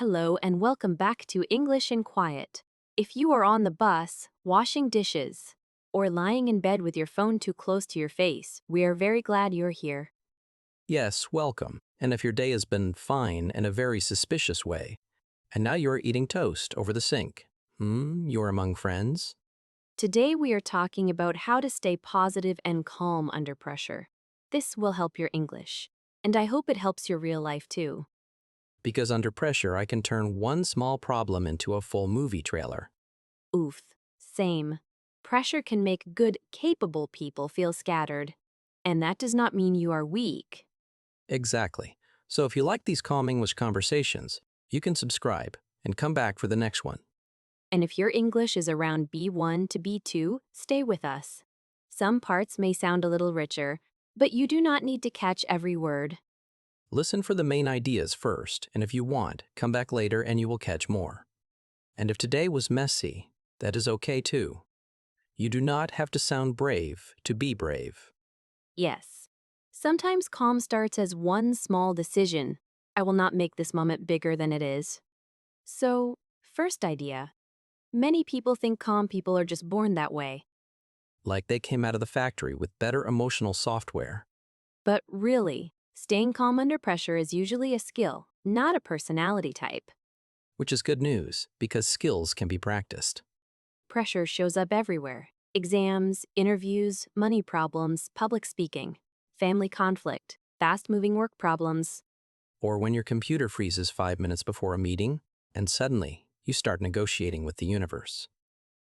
Hello and welcome back to English in Quiet. If you are on the bus, washing dishes, or lying in bed with your phone too close to your face, we are very glad you're here. Yes, welcome. And if your day has been fine in a very suspicious way, and now you're eating toast over the sink, you're among friends? Today we are talking about how to stay positive and calm under pressure. This will help your English, and I hope it helps your real life too. Because under pressure, I can turn one small problem into a full movie trailer. Oof, same. Pressure can make good, capable people feel scattered, and that does not mean you are weak. Exactly. So if you like these calm English conversations, you can subscribe and come back for the next one. And if your English is around B1 to B2, stay with us. Some parts may sound a little richer, but you do not need to catch every word. Listen for the main ideas first, and if you want, come back later and you will catch more. And if today was messy, that is okay too. You do not have to sound brave to be brave. Yes. Sometimes calm starts as one small decision. I will not make this moment bigger than it is. So, first idea. Many people think calm people are just born that way. Like they came out of the factory with better emotional software, But really, staying calm under pressure is usually a skill, not a personality type. which is good news because skills can be practiced. Pressure shows up everywhere: exams, interviews, money problems, public speaking, family conflict, fast moving work problems. Or when your computer freezes 5 minutes before a meeting, and suddenly you start negotiating with the universe.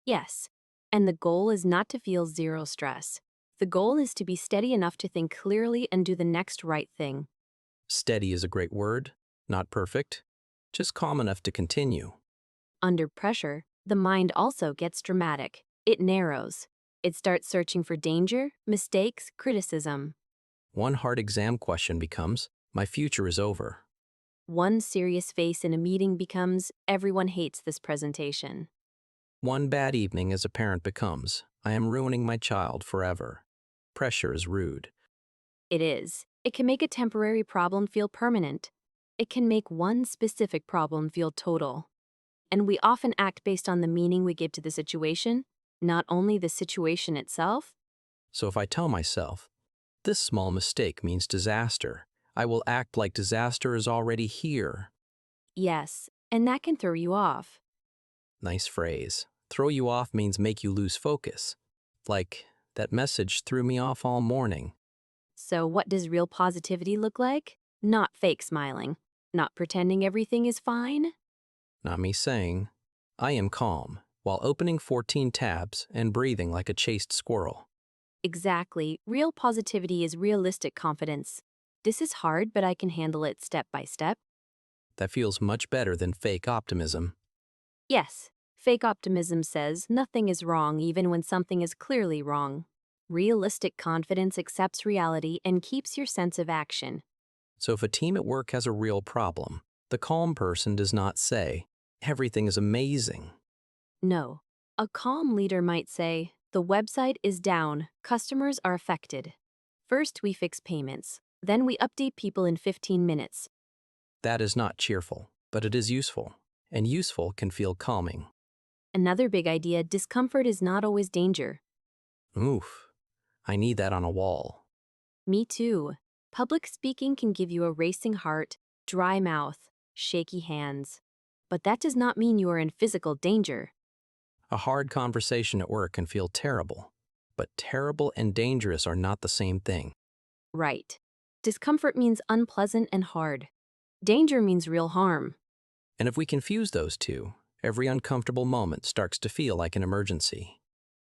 Yes. And the goal is not to feel zero stress. The goal is to be steady enough to think clearly and do the next right thing. Steady is a great word, not perfect, just calm enough to continue. Under pressure, the mind also gets dramatic. It narrows. It starts searching for danger, mistakes, criticism. One hard exam question becomes, my future is over. One serious face in a meeting becomes, everyone hates this presentation. One bad evening as a parent becomes, I am ruining my child forever. Pressure is rude. It is. It can make a temporary problem feel permanent. It can make one specific problem feel total. And we often act based on the meaning we give to the situation, not only the situation itself. So if I tell myself, this small mistake means disaster, I will act like disaster is already here. Yes, and that can throw you off. Nice phrase. Throw you off means make you lose focus. Like, that message threw me off all morning. So, what does real positivity look like? Not fake smiling, not pretending everything is fine. Not me saying, I am calm, while opening 14 tabs and breathing like a chased squirrel. Exactly. Real positivity is realistic confidence. This is hard, but I can handle it step by step. That feels much better than fake optimism. Yes, fake optimism says nothing is wrong even when something is clearly wrong. Realistic confidence accepts reality and keeps your sense of action. So if a team at work has a real problem, the calm person does not say, everything is amazing. No. A calm leader might say, the website is down, customers are affected. First, we fix payments. Then we update people in 15 minutes. That is not cheerful, but it is useful, and useful can feel calming. Another big idea: discomfort is not always danger. Oof, I need that on a wall. Me too. Public speaking can give you a racing heart, dry mouth, shaky hands. But that does not mean you are in physical danger. A hard conversation at work can feel terrible, but terrible and dangerous are not the same thing. Right. Discomfort means unpleasant and hard. Danger means real harm. And if we confuse those two, every uncomfortable moment starts to feel like an emergency.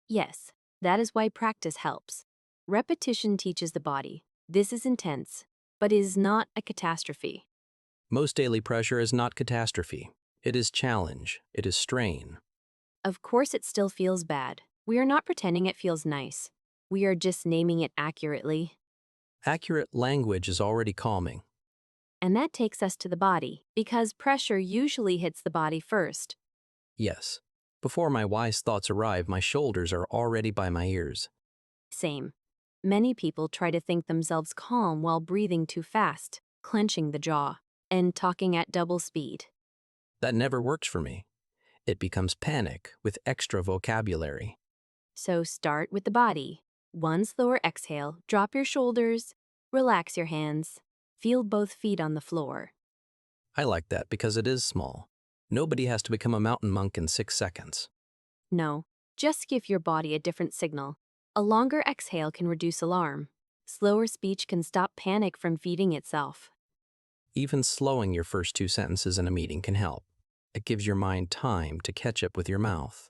Yes, that is why practice helps. Repetition teaches the body. This is intense, but is not a catastrophe. Most daily pressure is not catastrophe. It is challenge. It is strain. Of course, it still feels bad. We are not pretending it feels nice. We are just naming it accurately. Accurate language is already calming. And that takes us to the body, because pressure usually hits the body first. Yes. Before my wise thoughts arrive, my shoulders are already by my ears. Same. Many people try to think themselves calm while breathing too fast, clenching the jaw, and talking at double speed. That never works for me. It becomes panic with extra vocabulary. So start with the body. One slower exhale, drop your shoulders, relax your hands, feel both feet on the floor. I like that because it is small. Nobody has to become a mountain monk in 6 seconds. No, just give your body a different signal. A longer exhale can reduce alarm. Slower speech can stop panic from feeding itself. Even slowing your first 2 sentences in a meeting can help. It gives your mind time to catch up with your mouth.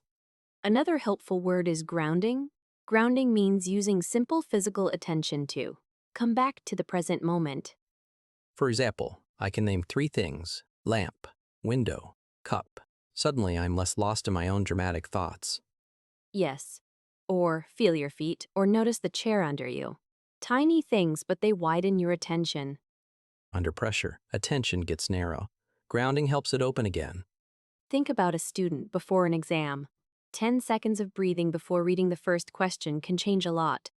Another helpful word is grounding. Grounding means using simple physical attention to come back to the present moment. For example, I can name 3 things: lamp, window, cup. Suddenly, I'm less lost in my own dramatic thoughts. Yes. Or feel your feet, or notice the chair under you. Tiny things, but they widen your attention. Under pressure, attention gets narrow. Grounding helps it open again. Think about a student before an exam. 10 seconds of breathing before reading the first question can change a lot.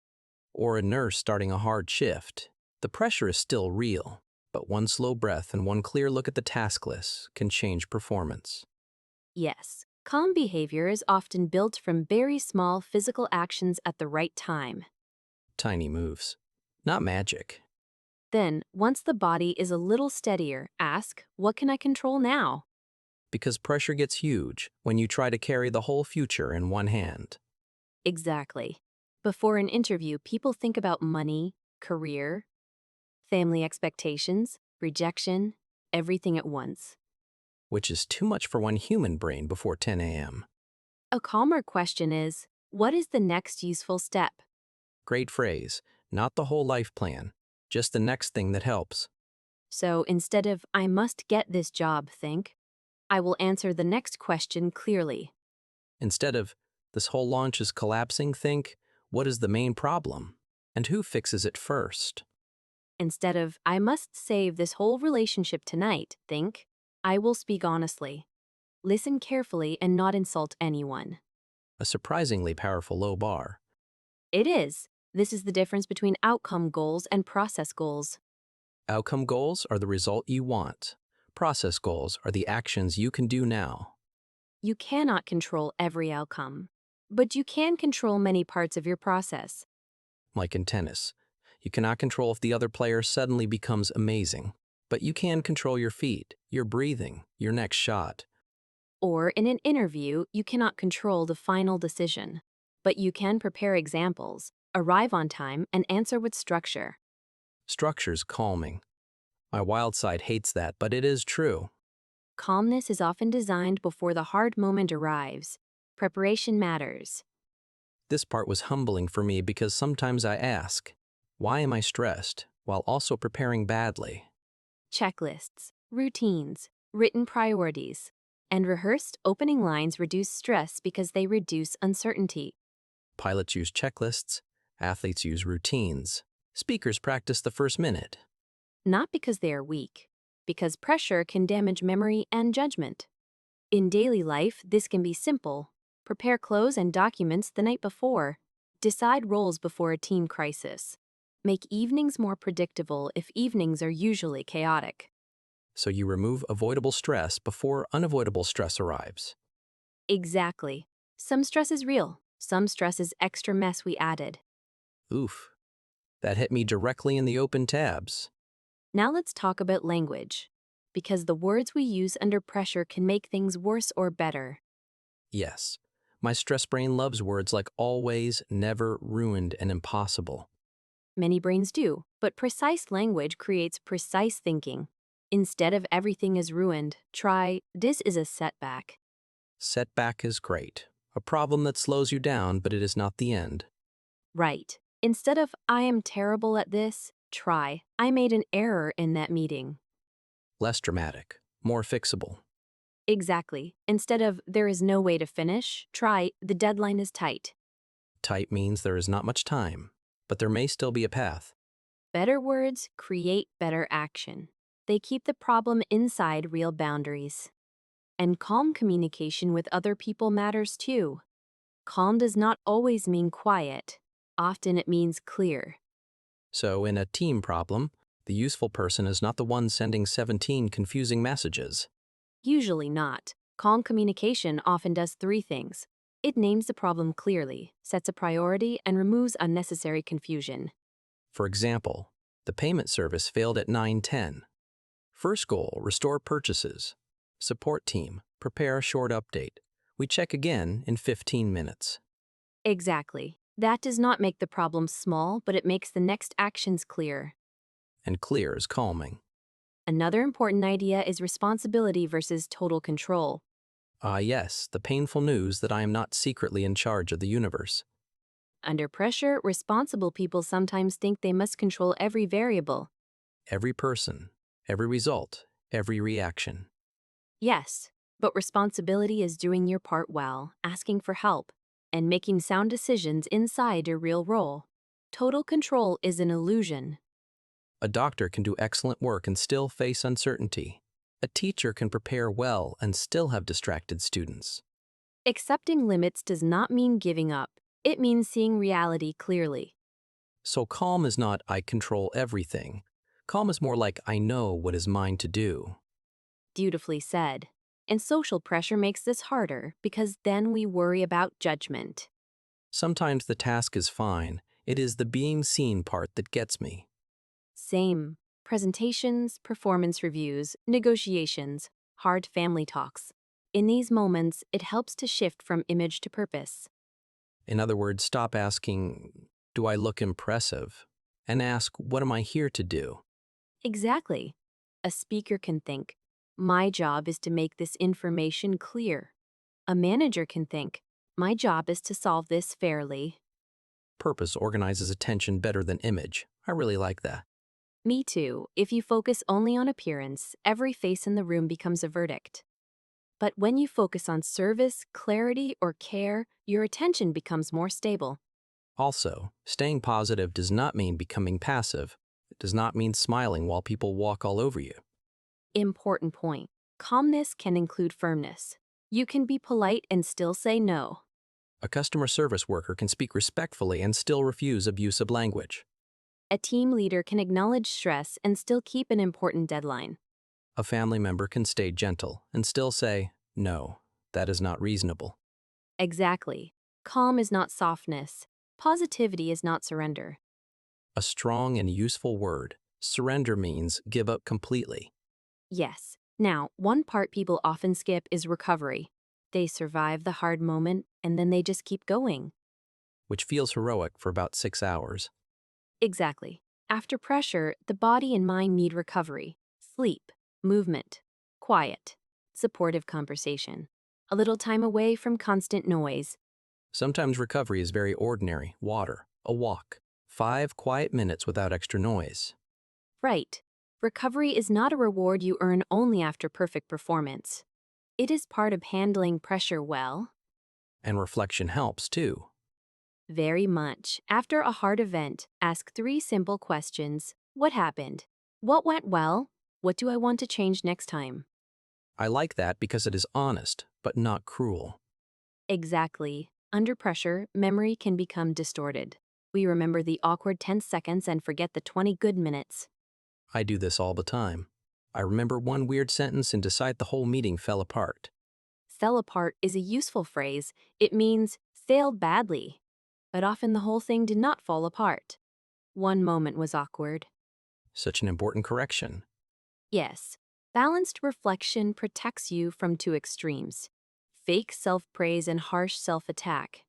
Or a nurse starting a hard shift. The pressure is still real, but one slow breath and one clear look at the task list can change performance. Yes, calm behavior is often built from very small physical actions at the right time. Tiny moves. Not magic. Then, once the body is a little steadier, ask, what can I control now? Because pressure gets huge when you try to carry the whole future in one hand. Exactly. Before an interview, people think about money, career, family expectations, rejection, everything at once. Which is too much for one human brain before 10 a.m. A calmer question is, what is the next useful step? Great phrase. Not the whole life plan, just the next thing that helps. So instead of, I must get this job, think, I will answer the next question clearly. Instead of, this whole launch is collapsing, think, what is the main problem? And who fixes it first? Instead of, I must save this whole relationship tonight, think, I will speak honestly. Listen carefully and not insult anyone. A surprisingly powerful low bar. It is. This is the difference between outcome goals and process goals. Outcome goals are the result you want. Process goals are the actions you can do now. You cannot control every outcome, but you can control many parts of your process. Like in tennis, you cannot control if the other player suddenly becomes amazing, but you can control your feet, your breathing, your next shot. Or in an interview, you cannot control the final decision, but you can prepare examples, arrive on time, and answer with structure. Structure's calming. My wild side hates that, but it is true. Calmness is often designed before the hard moment arrives. Preparation matters. This part was humbling for me because sometimes I ask, why am I stressed while also preparing badly? Checklists, routines, written priorities, and rehearsed opening lines reduce stress because they reduce uncertainty. Pilots use checklists, athletes use routines, speakers practice the first minute. Not because they are weak, because pressure can damage memory and judgment. In daily life, this can be simple. Prepare clothes and documents the night before. Decide roles before a team crisis. Make evenings more predictable if evenings are usually chaotic. So you remove avoidable stress before unavoidable stress arrives. Exactly. Some stress is real. Some stress is extra mess we added. Oof. That hit me directly in the open tabs. Now let's talk about language. Because the words we use under pressure can make things worse or better. Yes, my stress brain loves words like always, never, ruined, and impossible. Many brains do, but precise language creates precise thinking. Instead of everything is ruined, try, this is a setback. Setback is great. A problem that slows you down, but it is not the end. Right. Instead of, I am terrible at this, try, I made an error in that meeting. Less dramatic, more fixable. Exactly. Instead of, there is no way to finish, try, the deadline is tight. Tight means there is not much time, but there may still be a path. Better words create better action. They keep the problem inside real boundaries. And calm communication with other people matters too. Calm does not always mean quiet. Often it means clear. So, in a team problem, the useful person is not the one sending 17 confusing messages. Usually not. Calm communication often does three things. It names the problem clearly, sets a priority, and removes unnecessary confusion. For example, the payment service failed at 9:10. First goal, restore purchases. Support team, prepare a short update. We check again in 15 minutes. Exactly. That does not make the problem small, but it makes the next actions clear. And clear is calming. Another important idea is responsibility versus total control. Ah, yes, the painful news that I am not secretly in charge of the universe. Under pressure, responsible people sometimes think they must control every variable. Every person, every result, every reaction. Yes, but responsibility is doing your part well, asking for help, and making sound decisions inside your real role. Total control is an illusion. A doctor can do excellent work and still face uncertainty. A teacher can prepare well and still have distracted students. Accepting limits does not mean giving up. It means seeing reality clearly. So calm is not I control everything. Calm is more like I know what is mine to do. Dutifully said. And social pressure makes this harder because then we worry about judgment. Sometimes the task is fine. It is the being seen part that gets me. Same. Presentations, performance reviews, negotiations, hard family talks. In these moments, it helps to shift from image to purpose. In other words, stop asking, do I look impressive? And ask, what am I here to do? Exactly. A speaker can think, my job is to make this information clear. A manager can think, my job is to solve this fairly. Purpose organizes attention better than image. I really like that. Me too. If you focus only on appearance, every face in the room becomes a verdict. But when you focus on service, clarity, or care, your attention becomes more stable. Also, staying positive does not mean becoming passive. It does not mean smiling while people walk all over you. Important point. Calmness can include firmness. You can be polite and still say no. A customer service worker can speak respectfully and still refuse abusive language. A team leader can acknowledge stress and still keep an important deadline. A family member can stay gentle and still say, no, that is not reasonable. Exactly. Calm is not softness. Positivity is not surrender. A strong and useful word, surrender means give up completely. Yes. Now, one part people often skip is recovery. They survive the hard moment and then they just keep going. Which feels heroic for about 6 hours. Exactly. After pressure, the body and mind need recovery, sleep, movement, quiet, supportive conversation, a little time away from constant noise. Sometimes recovery is very ordinary, water, a walk, 5 quiet minutes without extra noise. Right. Recovery is not a reward you earn only after perfect performance. It is part of handling pressure well. And reflection helps too. Very much. After a hard event, ask 3 simple questions. What happened? What went well? What do I want to change next time? I like that because it is honest, but not cruel. Exactly. Under pressure, memory can become distorted. We remember the awkward 10 seconds and forget the 20 good minutes. I do this all the time. I remember one weird sentence and decide the whole meeting fell apart. Fell apart is a useful phrase. It means failed badly. But often the whole thing did not fall apart. One moment was awkward. Such an important correction. Yes, balanced reflection protects you from two extremes: fake self-praise and harsh self-attack.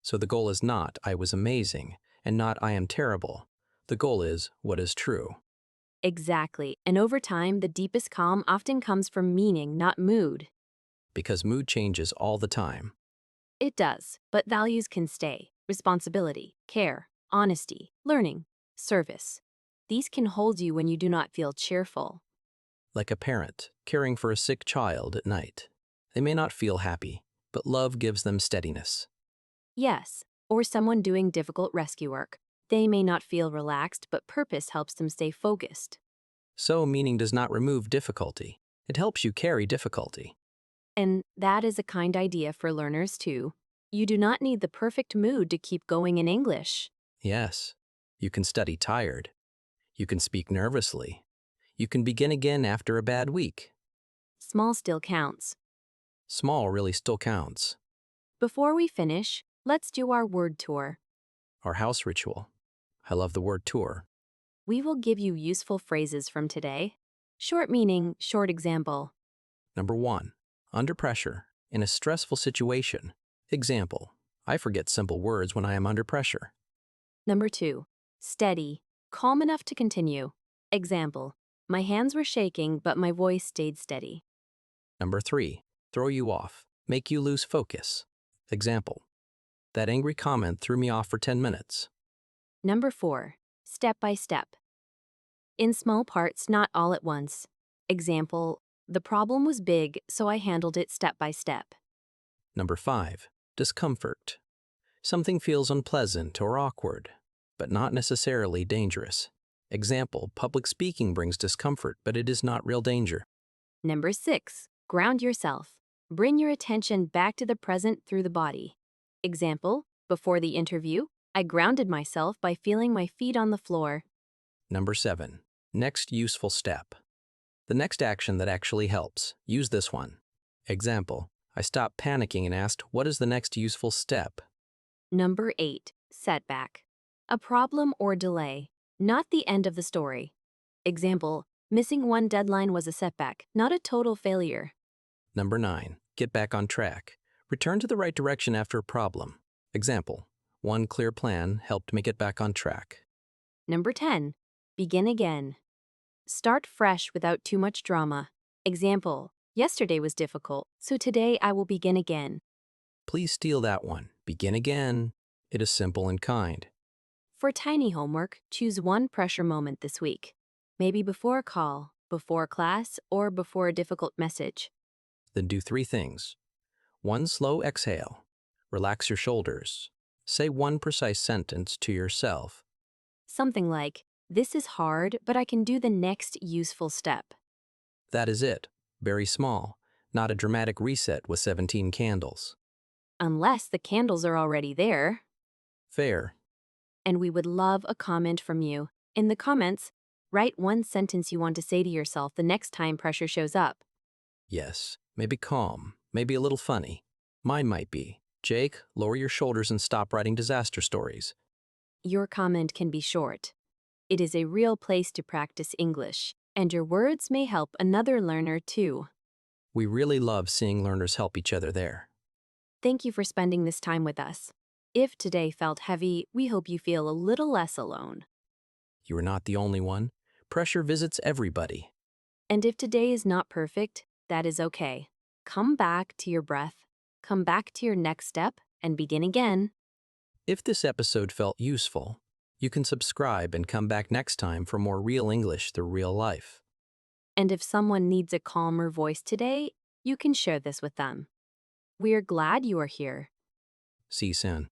So the goal is not I was amazing and not I am terrible. The goal is what is true. Exactly, and over time, the deepest calm often comes from meaning, not mood. Because mood changes all the time. It does, but values can stay: responsibility, care, honesty, learning, service. These can hold you when you do not feel cheerful. Like a parent caring for a sick child at night. They may not feel happy, but love gives them steadiness. Yes, or someone doing difficult rescue work. They may not feel relaxed, but purpose helps them stay focused. So meaning does not remove difficulty. It helps you carry difficulty. And that is a kind idea for learners too. You do not need the perfect mood to keep going in English. Yes, you can study tired. You can speak nervously. You can begin again after a bad week. Small still counts. Small really still counts. Before we finish, let's do our word tour. Our house ritual. I love the word tour. We will give you useful phrases from today. Short meaning, short example. Number 1. Under pressure. In a stressful situation. Example. I forget simple words when I am under pressure. Number 2. Steady, calm enough to continue. Example. My hands were shaking, but my voice stayed steady. Number 3. Throw you off. Make you lose focus. Example. That angry comment threw me off for 10 minutes. Number 4. Step by step. In small parts, not all at once. Example. The problem was big, so I handled it step by step. Number 5. Discomfort. Something feels unpleasant or awkward, but not necessarily dangerous. Example, public speaking brings discomfort, but it is not real danger. Number 6. Ground yourself. Bring your attention back to the present through the body. Example, before the interview, I grounded myself by feeling my feet on the floor. Number 7. Next useful step. The next action that actually helps. Use this one. Example, I stopped panicking and asked, what is the next useful step? Number 8. Setback. A problem or delay, not the end of the story. Example, missing one deadline was a setback, not a total failure. Number 9. Get back on track. Return to the right direction after a problem. Example, one clear plan helped me get back on track. Number 10. Begin again. Start fresh without too much drama. Example, yesterday was difficult, so today I will begin again. Please steal that one. Begin again. It is simple and kind. For tiny homework, choose one pressure moment this week. Maybe before a call, before class, or before a difficult message. Then do 3 things. 1 slow exhale. Relax your shoulders. Say one precise sentence to yourself. Something like, this is hard, but I can do the next useful step. That is it. Very small. Not a dramatic reset with 17 candles. Unless the candles are already there. Fair. And we would love a comment from you. In the comments, write one sentence you want to say to yourself the next time pressure shows up. Yes. Maybe calm. Maybe a little funny. Mine might be, Jake, lower your shoulders and stop writing disaster stories. Your comment can be short. It is a real place to practice English, and your words may help another learner too. We really love seeing learners help each other there. Thank you for spending this time with us. If today felt heavy, we hope you feel a little less alone. You are not the only one. Pressure visits everybody. And if today is not perfect, that is okay. Come back to your breath, come back to your next step, and begin again. If this episode felt useful, you can subscribe and come back next time for more real English through real life. And if someone needs a calmer voice today, you can share this with them. We are glad you are here. See you soon.